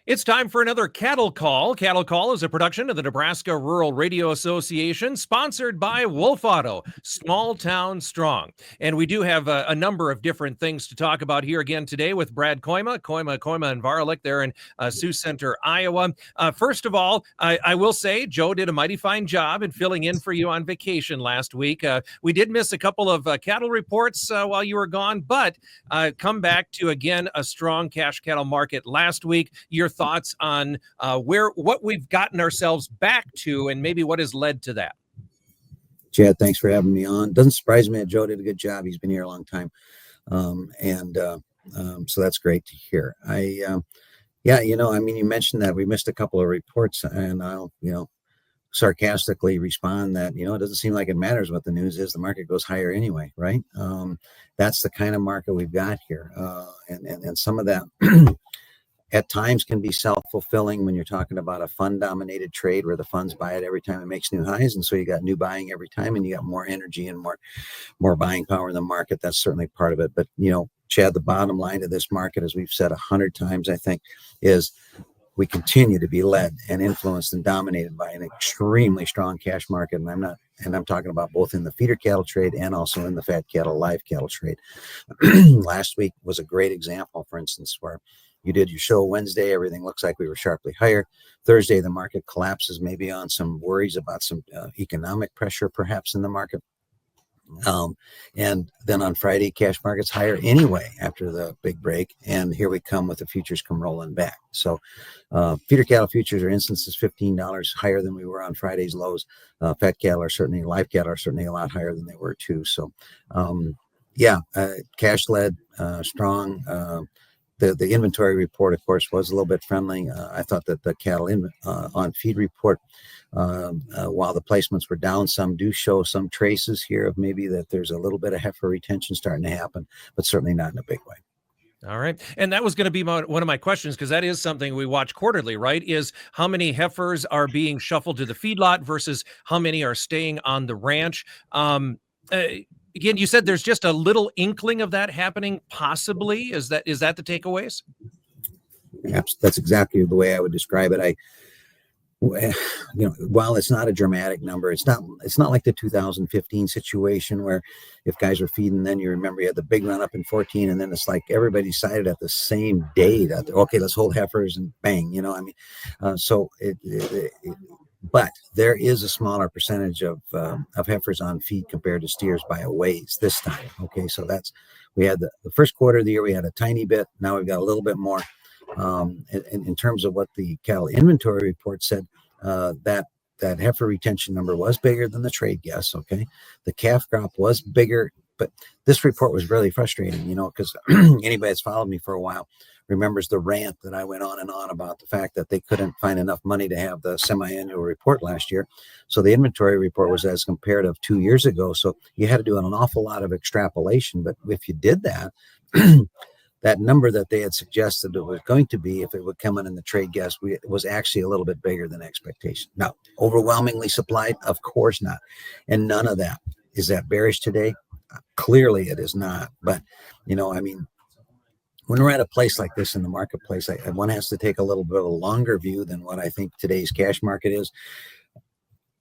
It's time for another Cattle Call. Cattle Call is a production of the Nebraska Rural Radio Association, sponsored by Wolf Auto, small town strong. And we do have a number of different things to talk about here again today with Brad Kooima, and Varlick there in Sioux Center, Iowa. First of all, I will say Joe did a mighty fine job in filling in for you on vacation last week. We did miss a couple of cattle reports while you were gone, but come back to, again, a strong cash cattle market last week. Your thoughts on what we've gotten ourselves back to and maybe what has led to that. Chad, thanks for having me on. Doesn't surprise me that Joe did a good job. He's been here a long time. So that's great to hear. You mentioned that we missed a couple of reports, and I'll, sarcastically respond that, it doesn't seem like it matters what the news is. The market goes higher anyway, right? That's the kind of market we've got here. And some of that at times can be self-fulfilling when you're talking about a fund-dominated trade where the funds buy it every time it makes new highs. And so you got new buying every time, and you got more energy and more buying power in the market. That's certainly part of it. But, Chad, the bottom line of this market, as we've said 100 times, I think, is we continue to be led and influenced and dominated by an extremely strong cash market. And I'm talking about both in the feeder cattle trade and also in the fat cattle, live cattle trade. Last week was a great example, for instance, where you did your show Wednesday, everything looks like we were sharply higher. Thursday, the market collapses, maybe on some worries about some economic pressure perhaps in the market. And then on Friday, cash market's higher anyway after the big break. And here we come with the futures come rolling back. So feeder cattle futures are instances $15 higher than we were on Friday's lows. Fat cattle are certainly, live cattle are certainly a lot higher than they were too. So cash led, strong. The inventory report, of course, was a little bit friendly. I thought that the cattle on feed report, while the placements were down, some do show some traces here of maybe that there's a little bit of heifer retention starting to happen, but certainly not in a big way. All right. And that was going to be one of my questions, because that is something we watch quarterly, right? Is how many heifers are being shuffled to the feedlot versus how many are staying on the ranch. Again, you said there's just a little inkling of that happening, possibly. Is that the takeaways? That's exactly the way I would describe it. While it's not a dramatic number, it's not like the 2015 situation where if guys were feeding, then you remember you had the big run up in 14, and then it's like everybody decided at the same day that, okay, let's hold heifers and bang, but there is a smaller percentage of heifers on feed compared to steers by a ways this time. Okay, so we had the first quarter of the year, we had a tiny bit. Now we've got a little bit more. In terms of what the cattle inventory report said, that heifer retention number was bigger than the trade guess. Okay, the calf crop was bigger, but this report was really frustrating, because anybody that's followed me for a while remembers the rant that I went on and on about the fact that they couldn't find enough money to have the semi-annual report last year. So the inventory report was as compared of 2 years ago. So you had to do an awful lot of extrapolation. But if you did that, that number that they had suggested it was going to be, if it would come in the trade guess, it was actually a little bit bigger than expectation. Now, overwhelmingly supplied? Of course not. And none of that. Is that bearish today? Clearly it is not. But, when we're at a place like this in the marketplace, one has to take a little bit of a longer view than what I think today's cash market is.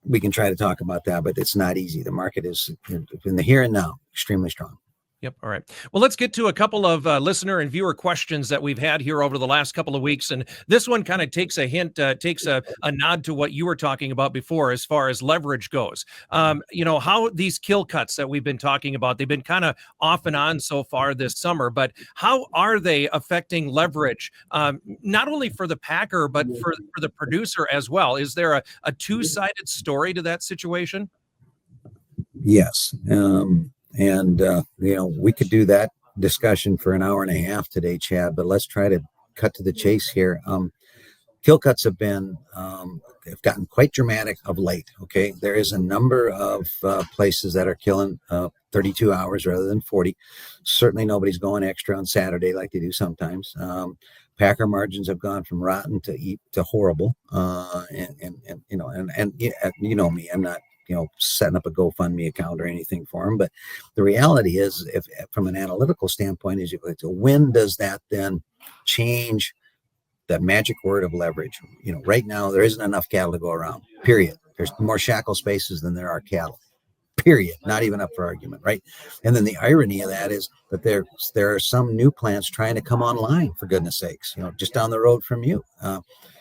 We can try to talk about that, but it's not easy. The market is, in the here and now, extremely strong. Yep. All right. Well, let's get to a couple of listener and viewer questions that we've had here over the last couple of weeks. And this one kind of takes a hint, takes a nod to what you were talking about before as far as leverage goes. How these kill cuts that we've been talking about, they've been kind of off and on so far this summer, but how are they affecting leverage, not only for the packer, but for the producer as well? Is there a two-sided story to that situation? Yes. We could do that discussion for an hour and a half today, Chad, but let's try to cut to the chase here. Kill cuts have gotten quite dramatic of late. Okay. There is a number of places that are killing 32 hours rather than 40. Certainly nobody's going extra on Saturday like they do sometimes. Packer margins have gone from rotten to horrible. Me, I'm not, setting up a GoFundMe account or anything for them. But the reality is, if from an analytical standpoint, is when does that then change that magic word of leverage. Right now there isn't enough cattle to go around, period. There's more shackle spaces than there are cattle, period. Not even up for argument, right? And then the irony of that is that there are some new plants trying to come online, for goodness sakes, just down the road from you.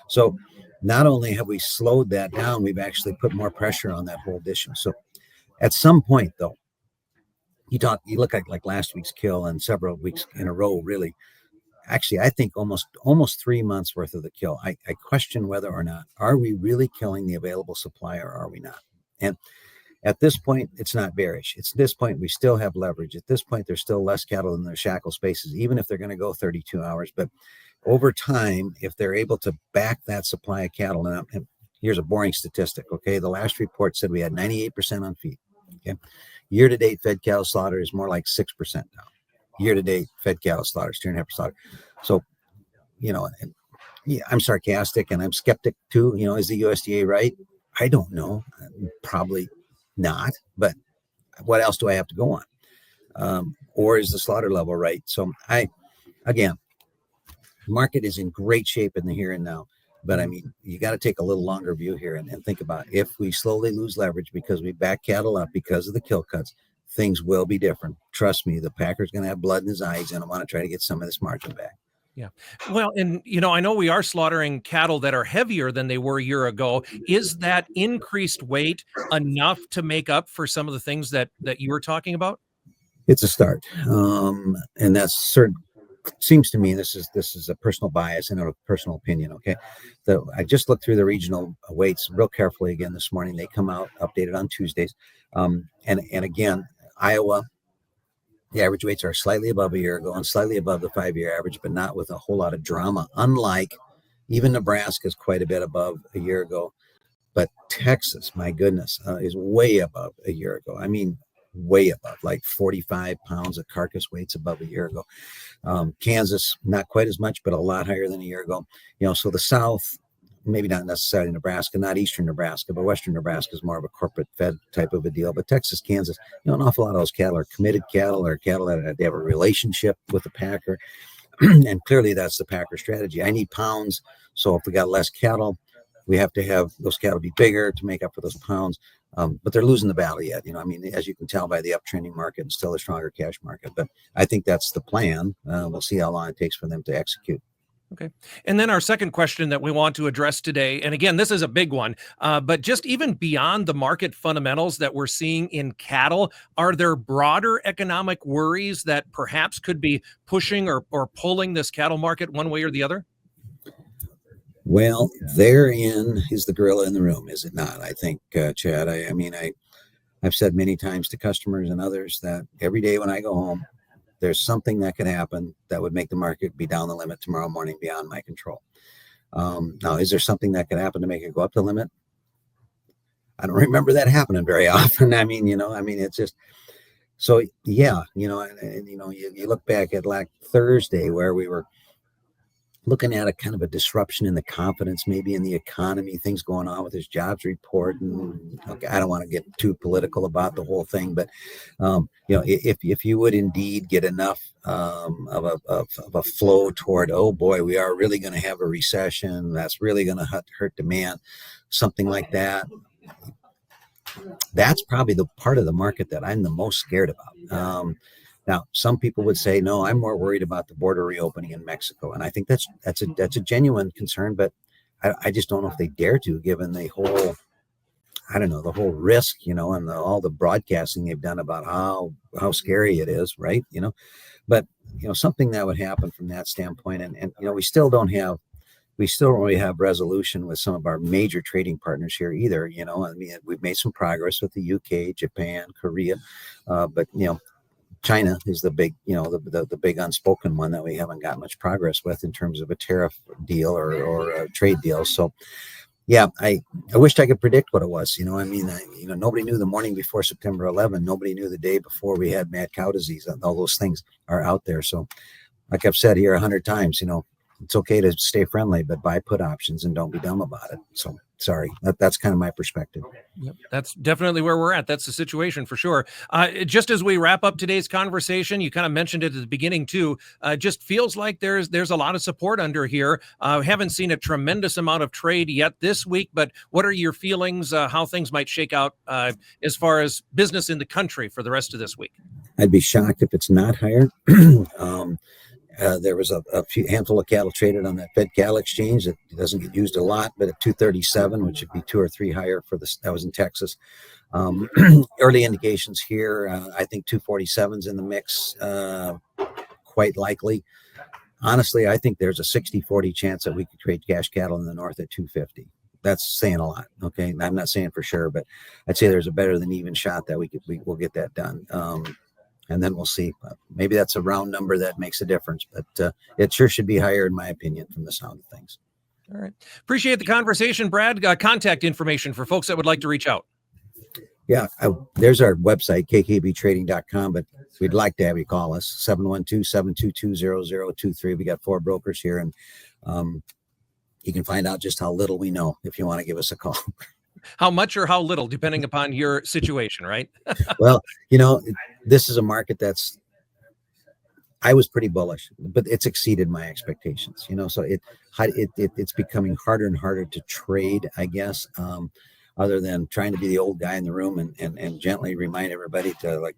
So not only have we slowed that down, we've actually put more pressure on that whole issue. So at some point, though, you look at like last week's kill and several weeks in a row, really. Actually, I think almost 3 months worth of the kill. I question whether or not, are we really killing the available supply or are we not? And at this point, it's not bearish. At this point, we still have leverage. At this point, there's still less cattle in their shackle spaces, even if they're going to go 32 hours. But over time, if they're able to back that supply of cattle, and here's a boring statistic, okay? The last report said we had 98% on feed, okay? Year-to-date fed cattle slaughter is more like 6% now. Year-to-date fed cattle slaughter, 2.5% slaughter. So, I'm sarcastic and I'm skeptic too. Is the USDA right? I don't know. Probably not. But what else do I have to go on? Or is the slaughter level right? So again, market is in great shape in the here and now. But I mean, you got to take a little longer view here and think about if we slowly lose leverage because we back cattle up because of the kill cuts, things will be different. Trust me, the packer's going to have blood in his eyes and I want to try to get some of this margin back. Yeah. Well, and, I know we are slaughtering cattle that are heavier than they were a year ago. Is that increased weight enough to make up for some of the things that you were talking about? It's a start. And that's certain. Seems to me this is a personal bias and a personal opinion. Okay, I just looked through the regional weights real carefully again this morning. They come out updated on Tuesdays, and again, Iowa, the average weights are slightly above a year ago and slightly above the 5-year average, but not with a whole lot of drama. Unlike even Nebraska is quite a bit above a year ago, but Texas, my goodness, is way above a year ago. I mean, way above, like 45 pounds of carcass weights above a year ago. Kansas, not quite as much, but a lot higher than a year ago. So the South, maybe not necessarily Nebraska, not Eastern Nebraska, but Western Nebraska is more of a corporate fed type of a deal. But Texas, Kansas, an awful lot of those cattle are committed cattle or cattle that they have a relationship with the packer. And clearly that's the packer strategy. I need pounds. So if we got less cattle, we have to have those cattle be bigger to make up for those pounds. But they're losing the battle yet. As you can tell by the uptrending market and still a stronger cash market. But I think that's the plan. We'll see how long it takes for them to execute. Okay. And then our second question that we want to address today, and again, this is a big one, but just even beyond the market fundamentals that we're seeing in cattle, are there broader economic worries that perhaps could be pushing or pulling this cattle market one way or the other? Well, therein is the gorilla in the room, is it not? I think, Chad, I've said many times to customers and others that every day when I go home, there's something that could happen that would make the market be down the limit tomorrow morning beyond my control. Now, is there something that could happen to make it go up the limit? I don't remember that happening very often. It's just, so yeah, you look back at like Thursday where we were looking at a kind of a disruption in the confidence, maybe in the economy, things going on with this jobs report. And okay, I don't want to get too political about the whole thing, but if you would indeed get enough of a flow toward, oh boy, we are really going to have a recession, that's really going to hurt demand, something like that. That's probably the part of the market that I'm the most scared about. Now, some people would say, no, I'm more worried about the border reopening in Mexico. And I think that's a genuine concern, but I just don't know if they dare to, given the whole, the whole risk, and all the broadcasting they've done about how scary it is, right? But, something that would happen from that standpoint. And we still don't really have resolution with some of our major trading partners here either. We've made some progress with the UK, Japan, Korea, but, China is the big, the big unspoken one that we haven't got much progress with in terms of a tariff deal or a trade deal. So, yeah, I wished I could predict what it was. Nobody knew the morning before September 11. Nobody knew the day before we had mad cow disease. All those things are out there. So, like I've said here 100 times, it's okay to stay friendly, but buy put options and don't be dumb about it. So sorry, that's kind of my perspective. Yep, that's definitely where we're at. That's the situation for sure. Just as we wrap up today's conversation, you kind of mentioned it at the beginning too. Just feels like there's a lot of support under here. Haven't seen a tremendous amount of trade yet this week, but what are your feelings? How things might shake out as far as business in the country for the rest of this week? I'd be shocked if it's not higher. There was a handful of cattle traded on that Fed cattle exchange that doesn't get used a lot, but at 237, which would be 2 or 3 higher for this. That was in Texas. Early indications here, I think 247's in the mix, quite likely. Honestly, I think there's a 60-40 chance that we could trade cash cattle in the north at 250. That's saying a lot. Okay, I'm not saying for sure, but I'd say there's a better than even shot that we'll get that done. And then we'll see. Maybe that's a round number that makes a difference, but it sure should be higher, in my opinion, from the sound of things. All right. Appreciate the conversation, Brad. Contact information for folks that would like to reach out. Yeah, there's our website, kkbtrading.com, but we'd like to have you call us, 712-722-0023. We got 4 brokers here, and you can find out just how little we know if you want to give us a call. How much or how little, depending upon your situation, right? Well, this is a market I was pretty bullish, but it's exceeded my expectations, so it's becoming harder and harder to trade, I guess, other than trying to be the old guy in the room and gently remind everybody to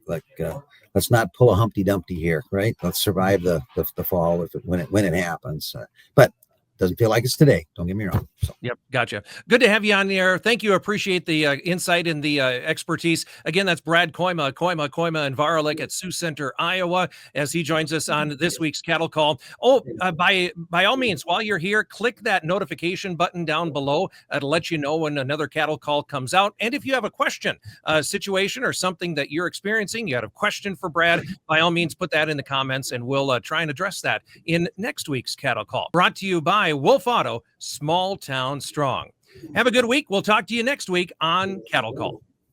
let's not pull a Humpty Dumpty here, right? Let's survive the fall when it happens. But doesn't feel like it's today. Don't get me wrong. So. Yep. Gotcha. Good to have you on the air. Thank you. Appreciate the insight and the expertise. Again, that's Brad Kooima, and Varlick at Sioux Center, Iowa, as he joins us on this week's Cattle Call. By all means, while you're here, click that notification button down below. It'll let you know when another Cattle Call comes out. And if you have a question, situation, or something that you're experiencing, you got a question for Brad, by all means, put that in the comments and we'll try and address that in next week's Cattle Call. Brought to you by Wolf Auto, small town strong. Have a good week. We'll talk to you next week on Cattle Call.